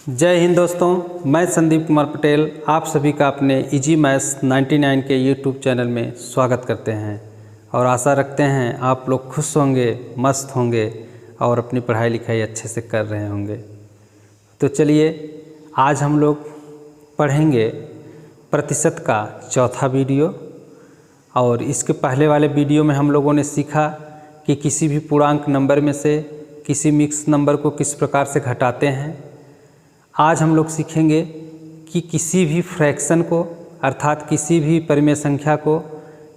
जय हिंद दोस्तों, मैं संदीप कुमार पटेल आप सभी का अपने इजी मैथ्स 99 के यूट्यूब चैनल में स्वागत करते हैं और आशा रखते हैं आप लोग खुश होंगे, मस्त होंगे और अपनी पढ़ाई लिखाई अच्छे से कर रहे होंगे। तो चलिए आज हम लोग पढ़ेंगे प्रतिशत का चौथा वीडियो। और इसके पहले वाले वीडियो में हम लोगों ने सीखा कि किसी भी पूर्णांक नंबर में से किसी मिक्स नंबर को किस प्रकार से घटाते हैं। आज हम लोग सीखेंगे कि किसी भी फ्रैक्शन को अर्थात किसी भी परिमेय संख्या को,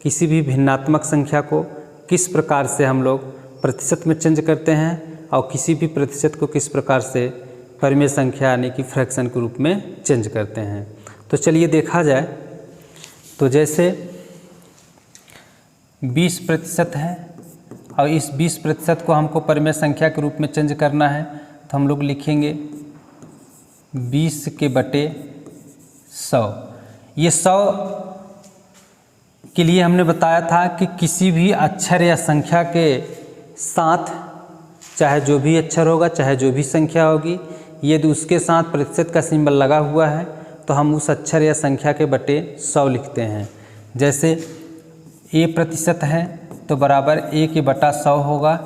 किसी भी भिन्नात्मक संख्या को किस प्रकार से हम लोग प्रतिशत में चेंज करते हैं और किसी भी प्रतिशत को किस प्रकार से परिमेय संख्या यानी कि फ्रैक्शन के रूप में चेंज करते हैं। तो चलिए देखा जाए। तो जैसे 20% है और इस 20% को हमको परिमेय संख्या के रूप में चेंज करना है, तो हम लोग लिखेंगे 20/100। ये 100 के लिए हमने बताया था कि किसी भी अक्षर या संख्या के साथ, चाहे जो भी अक्षर होगा, चाहे जो भी संख्या होगी, यदि उसके साथ प्रतिशत का सिंबल लगा हुआ है तो हम उस अक्षर या संख्या के बटे 100 लिखते हैं। जैसे A% है तो बराबर A के बटा 100 होगा।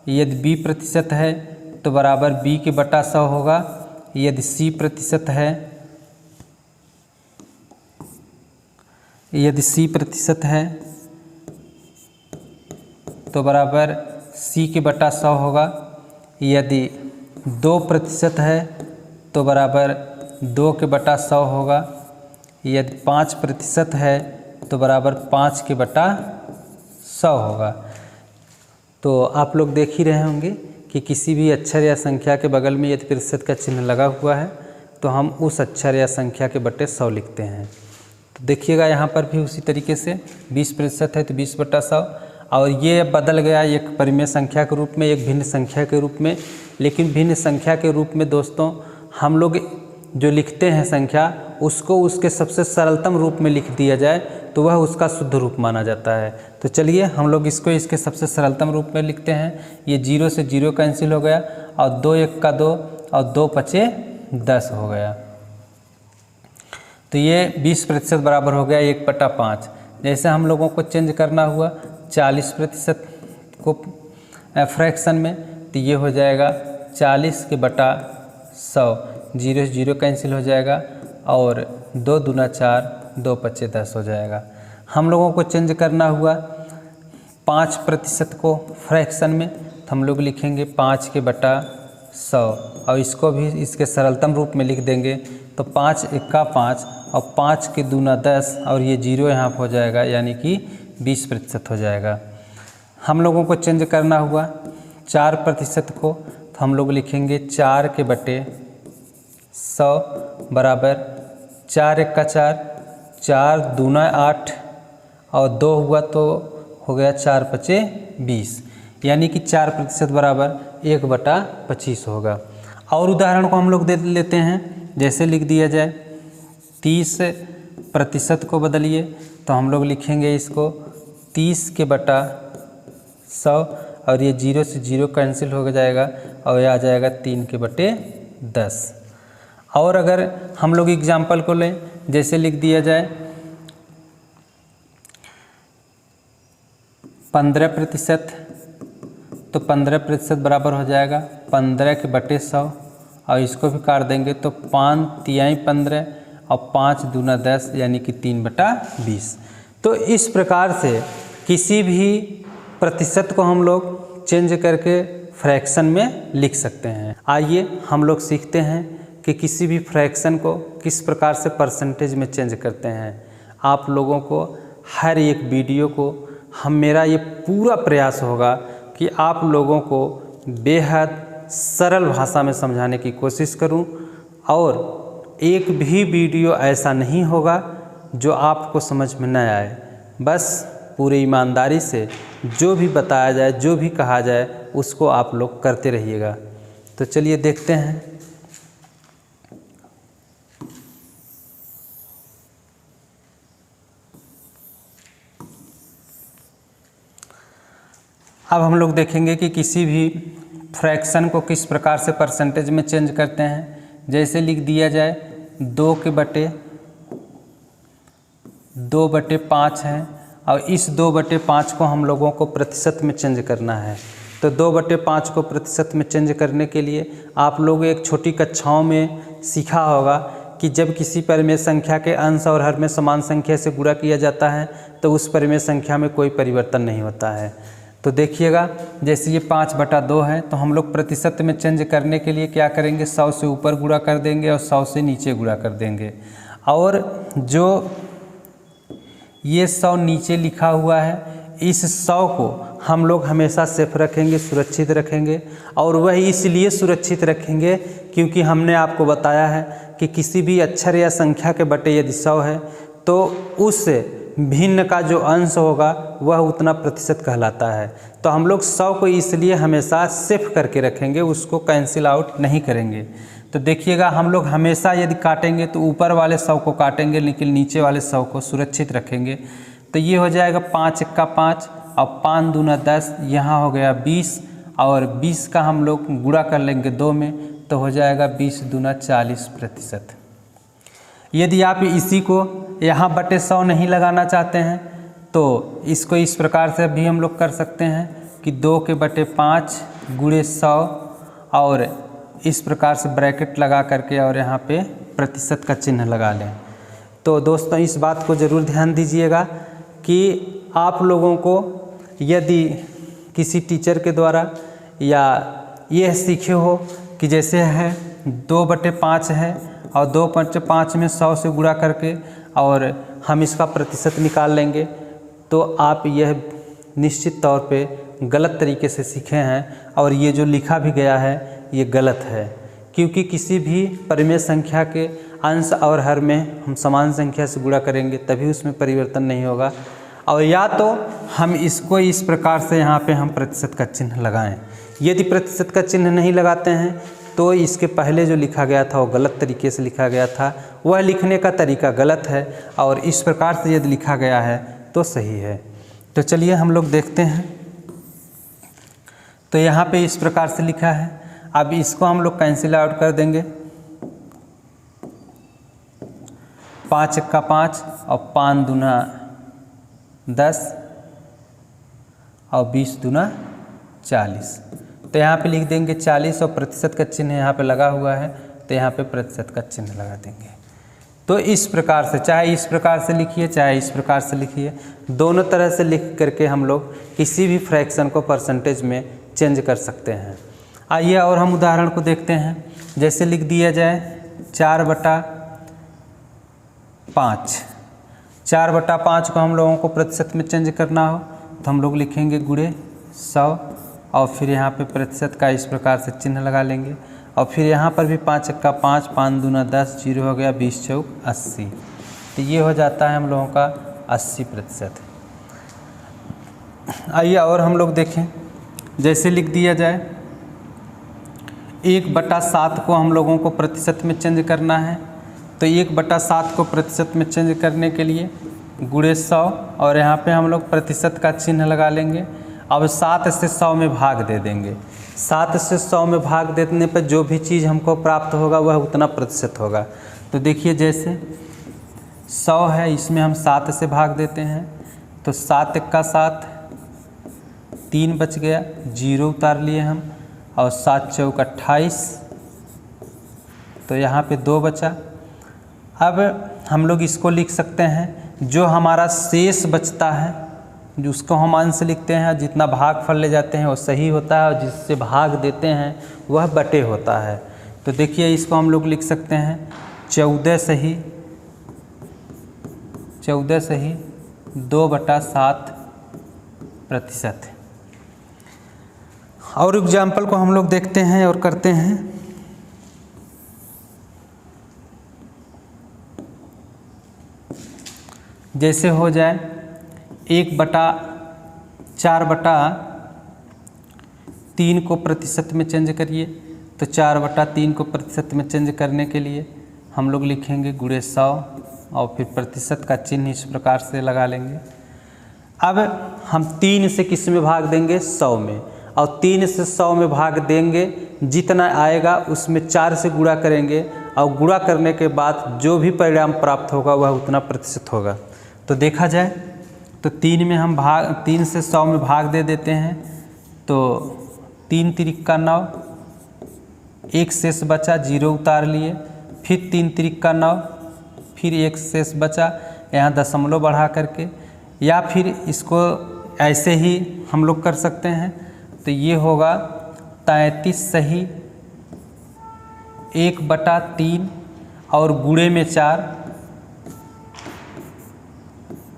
यदि B% है तो बराबर B के बटा 100 होगा। यदि C% है, तो बराबर C के बटा 100 होगा। यदि 2% है तो बराबर 2 के बटा 100 होगा। यदि 5% है तो बराबर 5 के बटा 100 होगा। तो आप लोग देख ही रहे होंगे कि किसी भी अक्षर या संख्या के बगल में यदि प्रतिशत का चिन्ह लगा हुआ है तो हम उस अक्षर या संख्या के बटे 100 लिखते हैं। तो देखिएगा यहाँ पर भी उसी तरीके से 20% है तो 20/100, और ये बदल गया एक परिमेय संख्या के रूप में, एक भिन्न संख्या के रूप में। लेकिन भिन्न संख्या के रूप में दोस्तों हम लोग जो लिखते हैं संख्या, उसको उसके सबसे सरलतम रूप में लिख दिया जाए तो वह उसका शुद्ध रूप माना जाता है। तो चलिए हम लोग इसको इसके सबसे सरलतम रूप में लिखते हैं। ये 0 से 0 कैंसिल हो गया और 2 1 का 2 और 2 5 10 हो गया। तो ये 20% बराबर हो गया 1/5। जैसे हम लोगों को चेंज करना हुआ 40% को फ्रैक्शन में, तो ये हो जाएगा 40 के बटा 100। 0 से 0 कैंसिल हो जाएगा और 2 दूना 4, 2 5 10 हो जाएगा। हम लोगों को चेंज करना हुआ 5% को फ्रैक्शन में, तो हम लोग लिखेंगे 5 के बटा 100 और इसको भी इसके सरलतम रूप में लिख देंगे। तो 5 1 का 5 और 5 के दूना 10 और ये 0 यहाँ पर हो जाएगा, यानी कि 20% हो जाएगा। हम लोगों को चेंज करना हुआ 4% को, तो हम लोग लिखेंगे 4 के बटे 100 बराबर 4 1 का 4, 4 दूना 8 और 2 हुआ तो हो गया 4 5 20, यानी कि 4% बराबर 1/25 होगा। और उदाहरण को हम लोग दे लेते हैं। जैसे लिख दिया जाए 30% को बदलिए, तो हम लोग लिखेंगे इसको 30 के बटा 100 और ये 0 से 0 कैंसिल हो जाएगा और यह आ जाएगा 3 के बटे 10। और अगर हम लोग एग्जाम्पल को लें, जैसे लिख दिया जाए 15%, तो 15% बराबर हो जाएगा 15 के बटे 100 और इसको भी काट देंगे तो 5 तिहाई 15 और 5 दूना 10, यानी कि 3/20। तो इस प्रकार से किसी भी प्रतिशत को हम लोग चेंज करके फ्रैक्शन में लिख सकते हैं। आइए हम लोग सीखते हैं कि किसी भी फ्रैक्शन को किस प्रकार से परसेंटेज में चेंज करते हैं। आप लोगों को हर एक वीडियो को मेरा ये पूरा प्रयास होगा कि आप लोगों को बेहद सरल भाषा में समझाने की कोशिश करूं, और एक भी वीडियो ऐसा नहीं होगा जो आपको समझ में न आए। बस पूरी ईमानदारी से जो भी बताया जाए, जो भी कहा जाए, उसको आप लोग करते रहिएगा। तो चलिए देखते हैं। अब हम लोग देखेंगे कि किसी भी फ्रैक्शन को किस प्रकार से परसेंटेज में चेंज करते हैं। जैसे लिख दिया जाए 2/5 है और इस 2/5 को हम लोगों को प्रतिशत में चेंज करना है। तो 2/5 को प्रतिशत में चेंज करने के लिए आप लोग एक छोटी कक्षाओं में सीखा होगा कि जब किसी परिमेय संख्या के अंश और हर में समान संख्या से गुणा किया जाता है तो उस परिमेय संख्या में कोई परिवर्तन नहीं होता है। तो देखिएगा जैसे ये 5/2 है तो हम लोग प्रतिशत में चेंज करने के लिए क्या करेंगे, 100 से ऊपर गुणा कर देंगे और 100 से नीचे गुणा कर देंगे। और जो ये 100 नीचे लिखा हुआ है इस 100 को हम लोग हमेशा सेफ रखेंगे, सुरक्षित रखेंगे। और वह इसलिए सुरक्षित रखेंगे क्योंकि हमने आपको बताया है कि किसी भी अक्षर या संख्या के बटे यदि 100 है तो उस भिन्न का जो अंश होगा वह उतना प्रतिशत कहलाता है। तो हम लोग 100 को इसलिए हमेशा सेफ करके रखेंगे, उसको कैंसिल आउट नहीं करेंगे। तो देखिएगा हम लोग हमेशा यदि काटेंगे तो ऊपर वाले 100 को काटेंगे लेकिन नीचे वाले 100 को सुरक्षित रखेंगे। तो ये हो जाएगा 5 × 5 और 5 दूना 10, यहाँ हो गया 20 और 20 का हम लोग गुणा कर लेंगे 2 में तो हो जाएगा 20 दूना 40%। यदि आप इसी को यहाँ बटे 100 नहीं लगाना चाहते हैं तो इसको इस प्रकार से भी हम लोग कर सकते हैं कि 2/5 गुणे 100 और इस प्रकार से ब्रैकेट लगा करके और यहाँ पे प्रतिशत का चिन्ह लगा लें। तो दोस्तों इस बात को ज़रूर ध्यान दीजिएगा कि आप लोगों को यदि किसी टीचर के द्वारा या यह सीखे हो कि जैसे है 2/5 है और 2/5 में 100 से गुणा करके और हम इसका प्रतिशत निकाल लेंगे, तो आप यह निश्चित तौर पे गलत तरीके से सीखे हैं और ये जो लिखा भी गया है ये गलत है। क्योंकि किसी भी परिमेय संख्या के अंश और हर में हम समान संख्या से गुणा करेंगे तभी उसमें परिवर्तन नहीं होगा। और या तो हम इसको इस प्रकार से यहाँ पे हम प्रतिशत का चिन्ह लगाएं। यदि प्रतिशत का चिन्ह नहीं लगाते हैं तो इसके पहले जो लिखा गया था वो गलत तरीके से लिखा गया था, वह लिखने का तरीका गलत है और इस प्रकार से यदि लिखा गया है तो सही है। तो चलिए हम लोग देखते हैं। तो यहाँ पे इस प्रकार से लिखा है, अब इसको हम लोग कैंसिल आउट कर देंगे। 5 × 5 और 5 दूना 10 और 20 दूना 40। तो यहाँ पे लिख देंगे 40 और प्रतिशत का चिन्ह यहाँ पे लगा हुआ है तो यहाँ पे प्रतिशत का चिन्ह लगा देंगे। तो इस प्रकार से चाहे इस प्रकार से लिखिए चाहे इस प्रकार से लिखिए, दोनों तरह से लिख करके हम लोग किसी भी फ्रैक्शन को परसेंटेज में चेंज कर सकते हैं। आइए और हम उदाहरण को देखते हैं। जैसे लिख दिया जाए 4/5। 4/5 को हम लोगों को प्रतिशत में चेंज करना हो तो हम लोग लिखेंगे गुणे 100 और फिर यहाँ पे प्रतिशत का इस प्रकार से चिन्ह लगा लेंगे और फिर यहाँ पर भी 5 × 5, 5 दूना 10, 0 हो गया, 20 चौक 80। तो ये हो जाता है हम लोगों का 80%। आइए और हम लोग देखें। जैसे लिख दिया जाए 1/7 को हम लोगों को प्रतिशत में चेंज करना है तो 1/7 को प्रतिशत में चेंज करने के लिए गुणे 100 और यहाँ पे हम लोग प्रतिशत का चिन्ह लगा लेंगे। अब 7 से 100 में भाग दे देंगे। 7 से 100 में भाग देने पर जो भी चीज़ हमको प्राप्त होगा वह उतना प्रतिशत होगा। तो देखिए जैसे 100 है, इसमें हम 7 से भाग देते हैं तो 7 × 7 3 बच गया, 0 उतार लिए हम और 7 चौक 28। तो यहाँ पे 2 बचा। अब हम लोग इसको लिख सकते हैं जो हमारा शेष बचता है जो उसको हम अंश लिखते हैं, जितना भागफल ले जाते हैं वो सही होता है और जिससे भाग देते हैं वह बटे होता है। तो देखिए इसको हम लोग लिख सकते हैं 14 सही 2/7%। और एग्जाम्पल को हम लोग देखते हैं और करते हैं। जैसे हो जाए 4/3 को प्रतिशत में चेंज करिए तो 4/3 को प्रतिशत में चेंज करने के लिए हम लोग लिखेंगे गुणे 100 और फिर प्रतिशत का चिन्ह इस प्रकार से लगा लेंगे। अब हम 3 से किस में भाग देंगे, 100 में, और 3 से 100 में भाग देंगे जितना आएगा उसमें 4 से गुणा करेंगे और गुणा करने के बाद जो भी परिणाम प्राप्त होगा वह उतना प्रतिशत होगा। तो देखा जाए तो 3 से 100 में भाग दे देते हैं, तो 3 तिरिक्का 9, 1 शेष बचा, 0 उतार लिए, फिर 3 तिरिक्का 9, फिर 1 शेष बचा, यहाँ दशमलव बढ़ा करके, या फिर इसको ऐसे ही हम लोग कर सकते हैं। तो ये होगा 33 सही 1/3 और गुणे में 4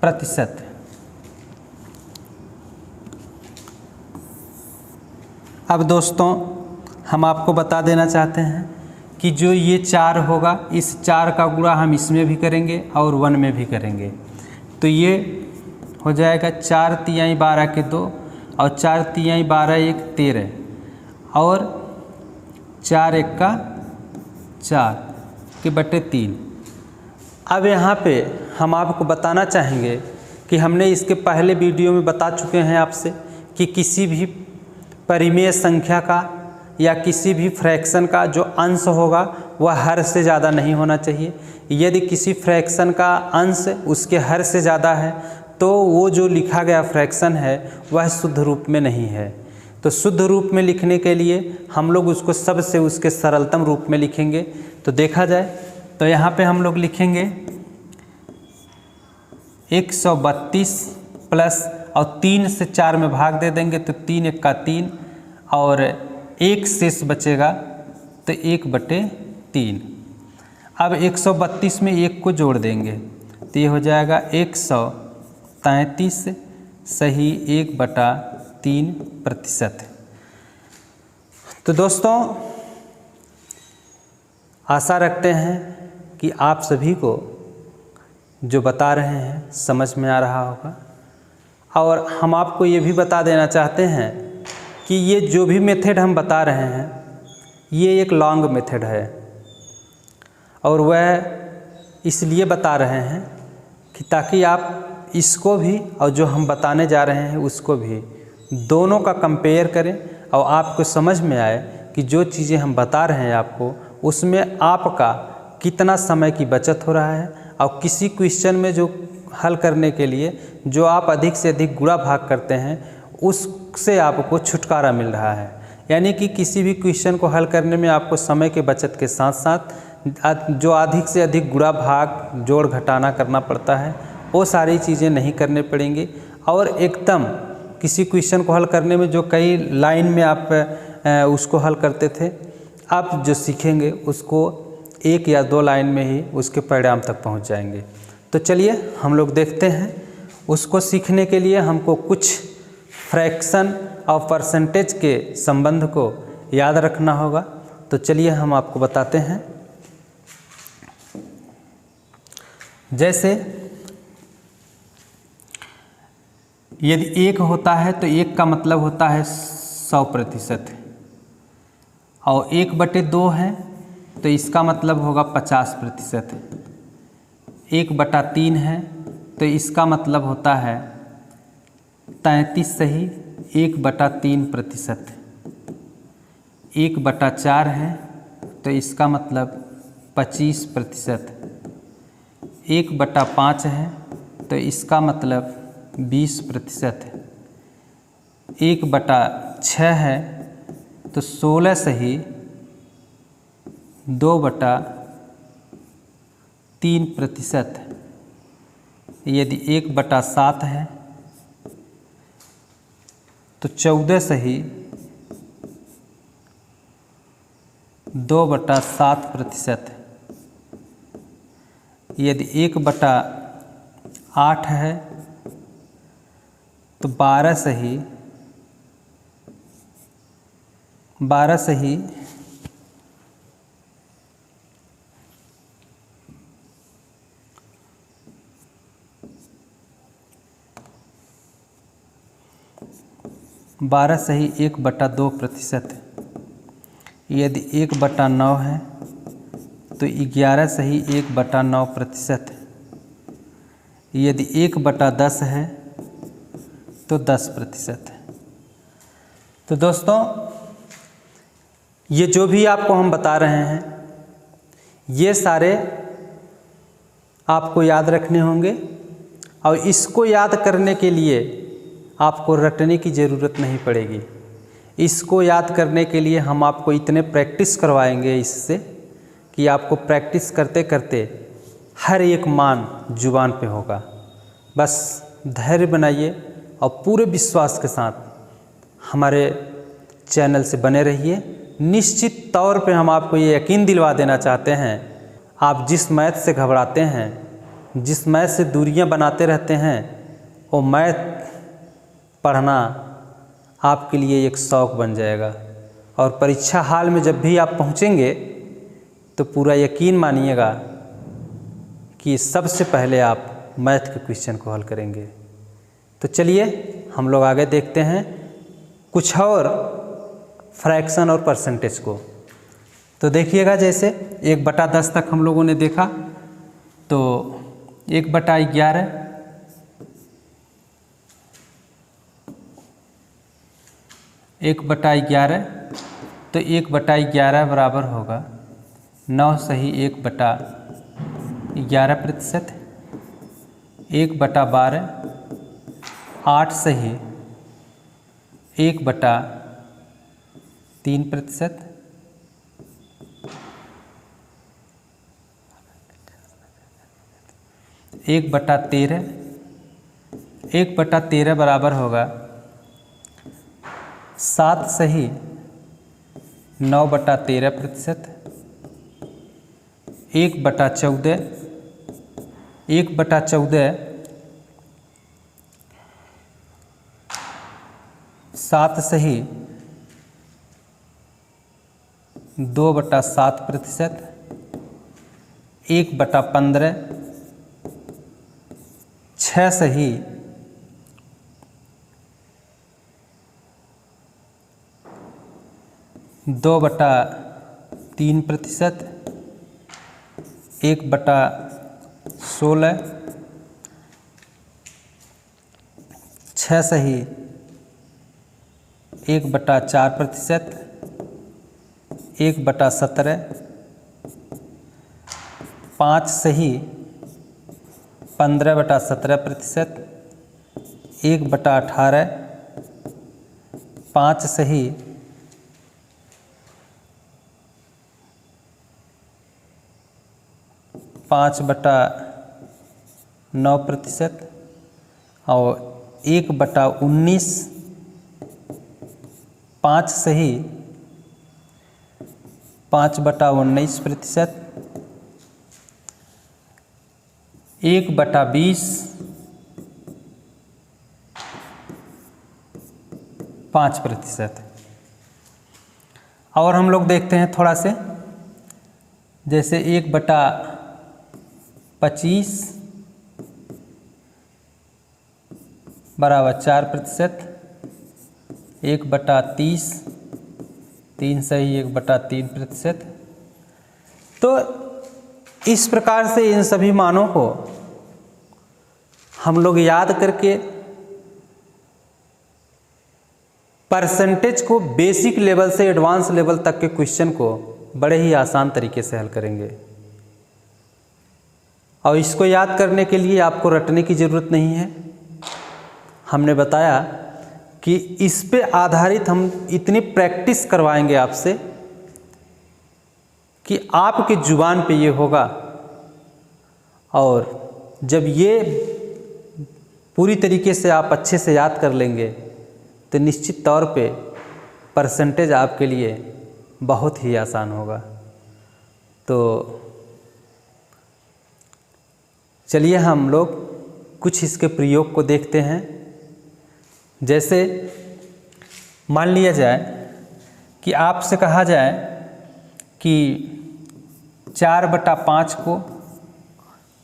प्रतिशत। अब दोस्तों हम आपको बता देना चाहते हैं कि जो ये 4 होगा, इस 4 का गुणा हम इसमें भी करेंगे और 1 में भी करेंगे। तो ये हो जाएगा 4 तिहाई 12 के 2 और 4 तिहाई 12 1 13 और 4 1 का 4 के बटे 3। अब यहाँ पे हम आपको बताना चाहेंगे कि हमने इसके पहले वीडियो में बता चुके हैं आपसे कि किसी भी परिमेय संख्या का या किसी भी फ्रैक्शन का जो अंश होगा वह हर से ज़्यादा नहीं होना चाहिए। यदि किसी फ्रैक्शन का अंश उसके हर से ज़्यादा है तो वो जो लिखा गया फ्रैक्शन है वह शुद्ध रूप में नहीं है। तो शुद्ध रूप में लिखने के लिए हम लोग उसको सबसे उसके सरलतम रूप में लिखेंगे। तो देखा जाए तो यहाँ पे हम लोग लिखेंगे 132 प्लस और 3 से 4 में भाग दे देंगे तो 3 1 का 3 और 1 शेष बचेगा तो 1/3। अब 132 में 1 को जोड़ देंगे तो ये हो जाएगा 133 सही 1/3 प्रतिशत। तो दोस्तों आशा रखते हैं कि आप सभी को जो बता रहे हैं समझ में आ रहा होगा। और हम आपको ये भी बता देना चाहते हैं कि ये जो भी मेथड हम बता रहे हैं ये एक लॉन्ग मेथड है और वह इसलिए बता रहे हैं कि ताकि आप इसको भी और जो हम बताने जा रहे हैं उसको भी दोनों का कंपेयर करें और आपको समझ में आए कि जो चीज़ें हम बता रहे हैं आपको उसमें आपका कितना समय की बचत हो रहा है और किसी क्वेश्चन में जो हल करने के लिए जो आप अधिक से अधिक गुणा भाग करते हैं उससे आपको छुटकारा मिल रहा है। यानी कि किसी भी क्वेश्चन को हल करने में आपको समय के बचत के साथ साथ जो अधिक से अधिक गुणा भाग जोड़ घटाना करना पड़ता है वो सारी चीज़ें नहीं करने पड़ेंगी। और एकदम किसी क्वेश्चन को हल करने में जो कई लाइन में आप उसको हल करते थे, आप जो सीखेंगे उसको 1 या 2 लाइन में ही उसके परिणाम तक पहुंच जाएंगे। तो चलिए हम लोग देखते हैं। उसको सीखने के लिए हमको कुछ फ्रैक्शन और परसेंटेज के संबंध को याद रखना होगा। तो चलिए हम आपको बताते हैं। जैसे यदि 1 होता है तो 1 का मतलब होता है 100% और 1/2 है तो इसका मतलब होगा 50%। 1/3 है तो इसका मतलब होता है 33 सही 1/3%। 1/4 है तो इसका मतलब 25%। 1/5 है तो इसका मतलब 20%। 1/6 है तो 16 सही 2/3%। यदि 1/7 है तो 14 सही 2/7%। यदि 1/8 है तो 12 सही 1/2%। यदि 1/9 है तो 11 सही 1/9%। यदि 1/10 है तो 10%। तो दोस्तों ये जो भी आपको हम बता रहे हैं ये सारे आपको याद रखने होंगे, और इसको याद करने के लिए आपको रटने की ज़रूरत नहीं पड़ेगी। इसको याद करने के लिए हम आपको इतने प्रैक्टिस करवाएंगे इससे कि आपको प्रैक्टिस करते करते हर एक मान जुबान पे होगा। बस धैर्य बनाइए और पूरे विश्वास के साथ हमारे चैनल से बने रहिए। निश्चित तौर पे हम आपको ये यकीन दिलवा देना चाहते हैं, आप जिस मैथ से घबराते हैं, जिस मैथ से दूरियां बनाते रहते हैं, वो मैथ पढ़ना आपके लिए एक शौक़ बन जाएगा। और परीक्षा हाल में जब भी आप पहुँचेंगे तो पूरा यकीन मानिएगा कि सबसे पहले आप मैथ के क्वेश्चन को हल करेंगे। तो चलिए हम लोग आगे देखते हैं कुछ और फ्रैक्शन और परसेंटेज को। तो देखिएगा, जैसे 1/10 तक हम लोगों ने देखा, तो 1/11 1/11 तो 1/11 बराबर होगा 9 सही 1/11%। 1/12 8 सही 1/3%। 1/13 1/13 बराबर होगा 7 सही 9/13%। 1/14 1/14 7 सही 2/7%। 1/15 6 सही 2/3%। 1/16 6 सही 1/4%। 1/17 5 सही 15/17%। 1/18 5 सही 5/9%। और 1/19 5 सही 5/19%। 1/20 5%। और हम लोग देखते हैं थोड़ा से, जैसे 1/25 बराबर 4%। 1/30 3 सही 1/3%। तो इस प्रकार से इन सभी मानों को हम लोग याद करके परसेंटेज को बेसिक लेवल से एडवांस लेवल तक के क्वेश्चन को बड़े ही आसान तरीके से हल करेंगे। और इसको याद करने के लिए आपको रटने की ज़रूरत नहीं है। हमने बताया कि इस पे आधारित हम इतनी प्रैक्टिस करवाएंगे आपसे कि आपके जुबान पे ये होगा, और जब ये पूरी तरीके से आप अच्छे से याद कर लेंगे तो निश्चित तौर पे परसेंटेज आपके लिए बहुत ही आसान होगा। तो चलिए हम लोग कुछ इसके प्रयोग को देखते हैं। जैसे मान लिया जाए कि आपसे कहा जाए कि 4/5 को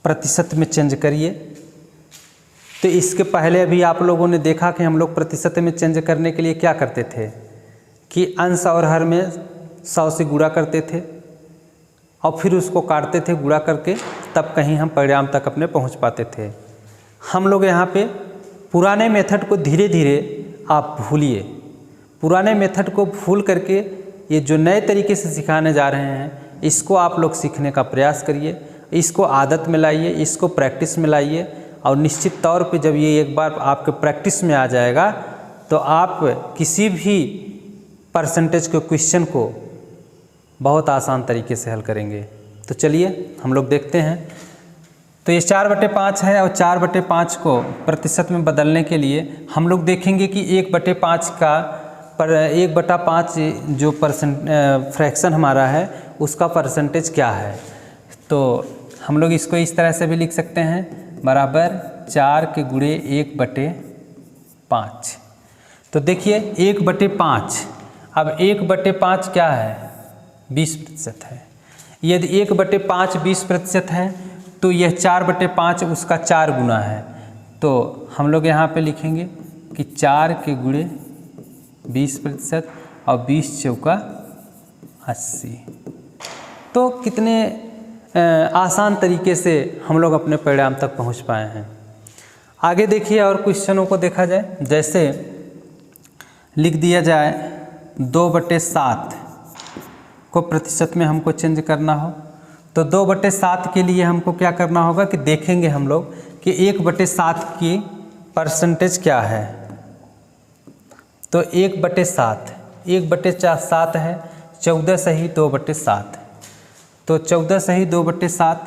प्रतिशत में चेंज करिए। तो इसके पहले भी आप लोगों ने देखा कि हम लोग प्रतिशत में चेंज करने के लिए क्या करते थे कि अंश और हर में 100 से गुणा करते थे और फिर उसको काटते थे गुणा करके, तब कहीं हम परिणाम तक अपने पहुंच पाते थे। हम लोग यहाँ पे पुराने मेथड को धीरे धीरे आप भूलिए। पुराने मेथड को भूल करके ये जो नए तरीके से सिखाने जा रहे हैं इसको आप लोग सीखने का प्रयास करिए, इसको आदत में लाइए, इसको प्रैक्टिस में लाइए और निश्चित तौर पे जब ये एक बार आपके प्रैक्टिस में आ जाएगा तो आप किसी भी परसेंटेज के क्वेश्चन को बहुत आसान तरीके से हल करेंगे। तो चलिए हम लोग देखते हैं। तो ये 4/5 है और 4/5 को प्रतिशत में बदलने के लिए हम लोग देखेंगे कि 1/5 का 1/5 जो फ्रैक्शन हमारा है उसका परसेंटेज क्या है। तो हम लोग इसको इस तरह से भी लिख सकते हैं, बराबर 4 के गुणे 1/5। तो देखिए 1/5, अब 1/5 क्या है, 20% है। यदि 1/5 20% है तो यह 4/5 उसका 4 गुना है। तो हम लोग यहाँ पे लिखेंगे कि 4 के गुणे 20% और 20 चौका 80। तो कितने आसान तरीके से हम लोग अपने परिणाम तक पहुँच पाए हैं। आगे देखिए और क्वेश्चनों को देखा जाए, जैसे लिख दिया जाए 2/7 को प्रतिशत में हमको चेंज करना हो, तो 2/7 के लिए हमको क्या करना होगा कि देखेंगे हम लोग कि 1/7 की परसेंटेज क्या है। तो 1/7 है 14 सही 2/7, तो 14 सही 2/7,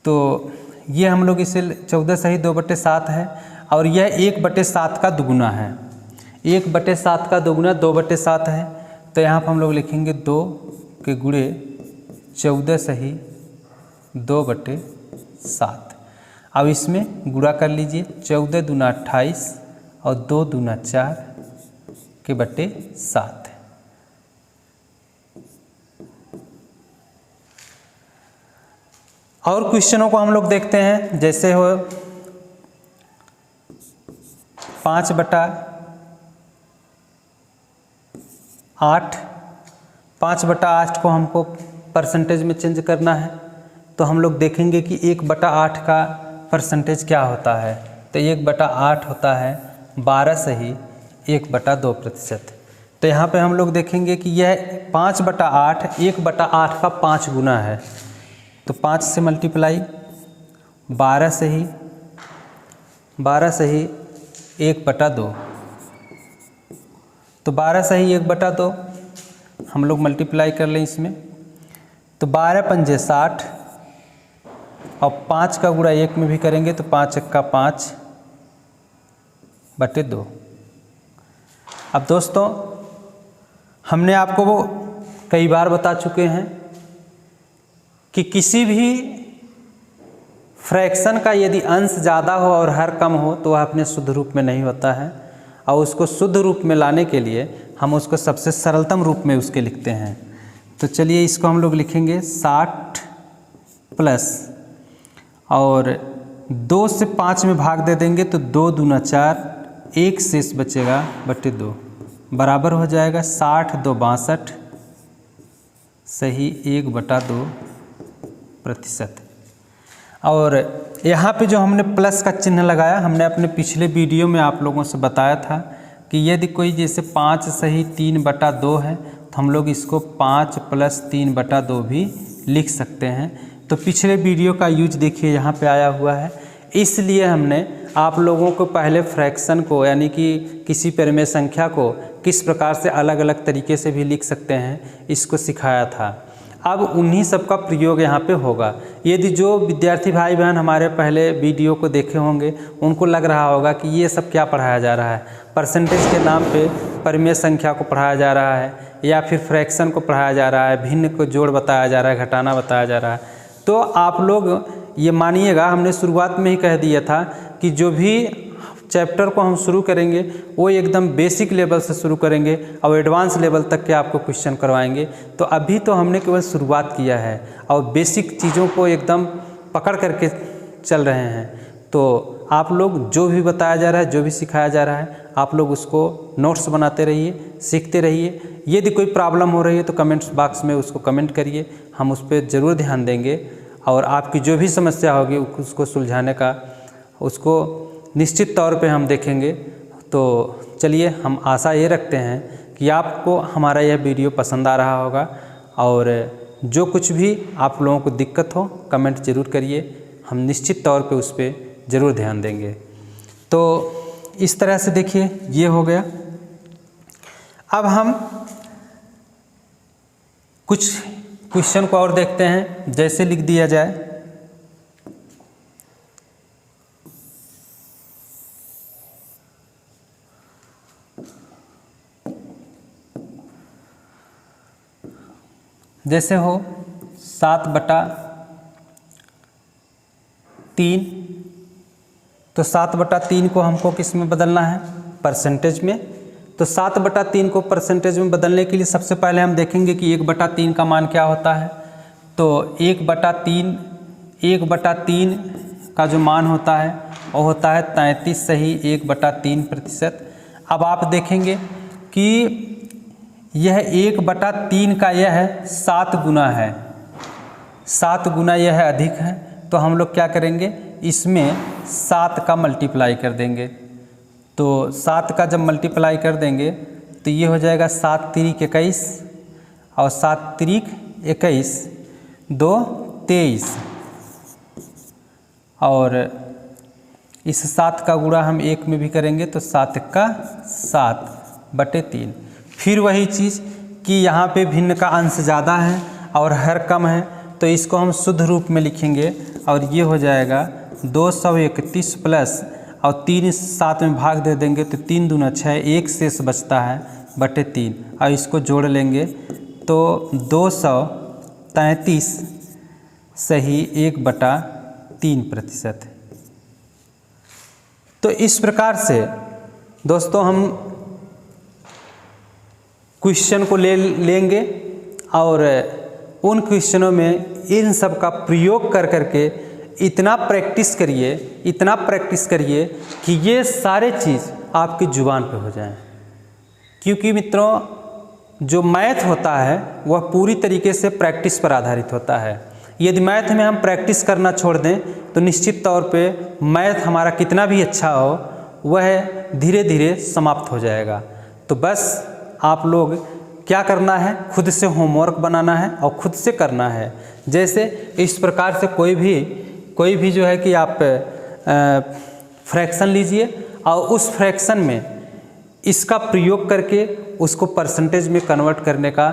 तो ये हम लोग इसे 14 सही 2/7 है और यह 1/7 का दुगुना है। 1/7 का दुगुना 2/7 है, तो यहाँ पर हम लोग लिखेंगे 2 के गुणे 14 सही 2/7। अब इसमें गुणा कर लीजिए, 14 दूना 28 और 2 दूना 4 के बटे 7। और क्वेश्चनों को हम लोग देखते हैं, जैसे हो 5/8, 5/8 को हमको परसेंटेज में चेंज करना है। तो हम लोग देखेंगे कि 1/8 का परसेंटेज क्या होता है। तो 1/8 होता है 12 सही 1/2%। तो यहाँ पे हम लोग देखेंगे कि यह 5/8 1/8 का 5 गुना है। तो 5 से मल्टीप्लाई 12 सही 1/2, तो 12 सही 1/2 हम लोग मल्टीप्लाई कर लें इसमें। तो 12 पंजे 60 और 5 का गुणा 1 में भी करेंगे तो 5 1 का 5/2। अब दोस्तों हमने आपको वो कई बार बता चुके हैं कि किसी भी फ्रैक्शन का यदि अंश ज़्यादा हो और हर कम हो तो वह अपने शुद्ध रूप में नहीं होता है, और उसको शुद्ध रूप में लाने के लिए हम उसको सबसे सरलतम रूप में उसके लिखते हैं। तो चलिए इसको हम लोग लिखेंगे 60 प्लस और 2 से 5 में भाग दे देंगे तो 2 दूना 4, 1 शेष बचेगा बटे 2, बराबर हो जाएगा 60 2 62 सही 1/2%। और यहाँ पे जो हमने प्लस का चिन्ह लगाया, हमने अपने पिछले वीडियो में आप लोगों से बताया था कि यदि कोई जैसे 5 सही 3/2 है तो हम लोग इसको 5 + 3/2 भी लिख सकते हैं। तो पिछले वीडियो का यूज देखिए यहाँ पे आया हुआ है। इसलिए हमने आप लोगों को पहले फ्रैक्शन को यानी कि किसी परिमेय संख्या को किस प्रकार से अलग अलग तरीके से भी लिख सकते हैं इसको सिखाया था। अब उन्हीं सब का प्रयोग यहाँ पे होगा। यदि जो विद्यार्थी भाई बहन हमारे पहले वीडियो को देखे होंगे उनको लग रहा होगा कि ये सब क्या पढ़ाया जा रहा है, परसेंटेज के नाम पे परिमेय संख्या को पढ़ाया जा रहा है या फिर फ्रैक्शन को पढ़ाया जा रहा है, भिन्न को जोड़ बताया जा रहा है, घटाना बताया जा रहा है। तो आप लोग ये मानिएगा, हमने शुरुआत में ही कह दिया था कि जो भी चैप्टर को हम शुरू करेंगे वो एकदम बेसिक लेवल से शुरू करेंगे और एडवांस लेवल तक के आपको क्वेश्चन करवाएंगे। तो अभी तो हमने केवल शुरुआत किया है और बेसिक चीज़ों को एकदम पकड़ करके चल रहे हैं। तो आप लोग जो भी बताया जा रहा है, जो भी सिखाया जा रहा है, आप लोग उसको नोट्स बनाते रहिए, सीखते रहिए। यदि कोई प्रॉब्लम हो रही है तो कमेंट्स बॉक्स में उसको कमेंट करिए, हम उस पर ज़रूर ध्यान देंगे और आपकी जो भी समस्या होगी उसको सुलझाने का उसको निश्चित तौर पे हम देखेंगे। तो चलिए हम आशा ये रखते हैं कि आपको हमारा यह वीडियो पसंद आ रहा होगा, और जो कुछ भी आप लोगों को दिक्कत हो कमेंट ज़रूर करिए, हम निश्चित तौर पे उस पर ज़रूर ध्यान देंगे। तो इस तरह से देखिए ये हो गया। अब हम कुछ क्वेश्चन को और देखते हैं। जैसे लिख दिया जाए, जैसे हो 7/3, तो 7/3 को हमको किस में बदलना है? परसेंटेज में। तो 7/3 को परसेंटेज में बदलने के लिए सबसे पहले हम देखेंगे कि 1/3 का मान क्या होता है। तो 1/3 का जो मान होता है वो होता है 33 सही 1/3%। अब आप देखेंगे कि यह 1/3 का यह 7 गुना है, 7 गुना यह अधिक है। तो हम लोग क्या करेंगे, इसमें 7 का मल्टीप्लाई कर देंगे। तो 7 का जब मल्टीप्लाई कर देंगे तो ये हो जाएगा 7 त्रिक 21 और 7 त्रिक 21 2 23, और इस 7 का गुणा हम 1 में भी करेंगे तो 7 का 7/3। फिर वही चीज़ कि यहाँ पे भिन्न का अंश ज़्यादा है और हर कम है, तो इसको हम शुद्ध रूप में लिखेंगे और ये हो जाएगा 231 प्लस और 3 7 में भाग दे देंगे तो 3 दूना 6, 1 शेष बचता है /3, और इसको जोड़ लेंगे तो 233 सही 1/3%। तो इस प्रकार से दोस्तों हम क्वेश्चन को लेंगे और उन क्वेश्चनों में इन सब का प्रयोग कर करके इतना प्रैक्टिस करिए कि ये सारे चीज़ आपकी जुबान पे हो जाएं। क्योंकि मित्रों जो मैथ होता है वह पूरी तरीके से प्रैक्टिस पर आधारित होता है। यदि मैथ में हम प्रैक्टिस करना छोड़ दें तो निश्चित तौर पे मैथ हमारा कितना भी अच्छा हो वह धीरे धीरे समाप्त हो जाएगा। तो बस आप लोग क्या करना है, खुद से होमवर्क बनाना है और खुद से करना है। जैसे इस प्रकार से कोई भी जो है कि आप फ्रैक्शन लीजिए और उस फ्रैक्शन में इसका प्रयोग करके उसको परसेंटेज में कन्वर्ट करने का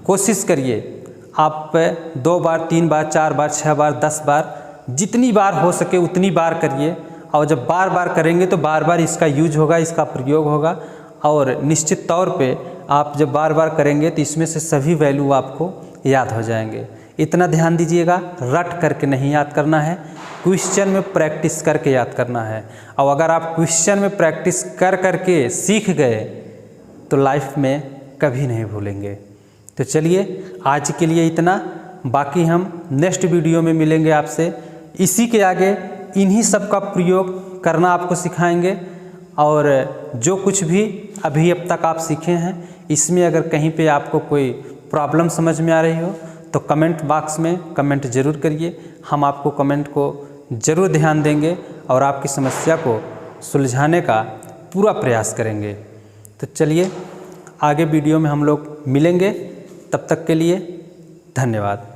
कोशिश करिए। आप 2 बार 3 बार 4 बार 6 बार 10 बार जितनी बार हो सके उतनी बार करिए, और जब बार बार करेंगे तो बार बार इसका यूज होगा, इसका प्रयोग होगा, और निश्चित तौर पे आप जब बार बार करेंगे तो इसमें से सभी वैल्यू आपको याद हो जाएंगे। इतना ध्यान दीजिएगा, रट करके नहीं याद करना है, क्वेश्चन में प्रैक्टिस करके याद करना है। और अगर आप क्वेश्चन में प्रैक्टिस कर करके सीख गए तो लाइफ में कभी नहीं भूलेंगे। तो चलिए आज के लिए इतना, बाकी हम नेक्स्ट वीडियो में मिलेंगे आपसे। इसी के आगे इन्हीं सब का प्रयोग करना आपको सिखाएंगे, और जो कुछ भी अभी अब तक आप सीखे हैं इसमें अगर कहीं पे आपको कोई प्रॉब्लम समझ में आ रही हो तो कमेंट बॉक्स में कमेंट ज़रूर करिए। हम आपको कमेंट को ज़रूर ध्यान देंगे और आपकी समस्या को सुलझाने का पूरा प्रयास करेंगे। तो चलिए आगे वीडियो में हम लोग मिलेंगे, तब तक के लिए धन्यवाद।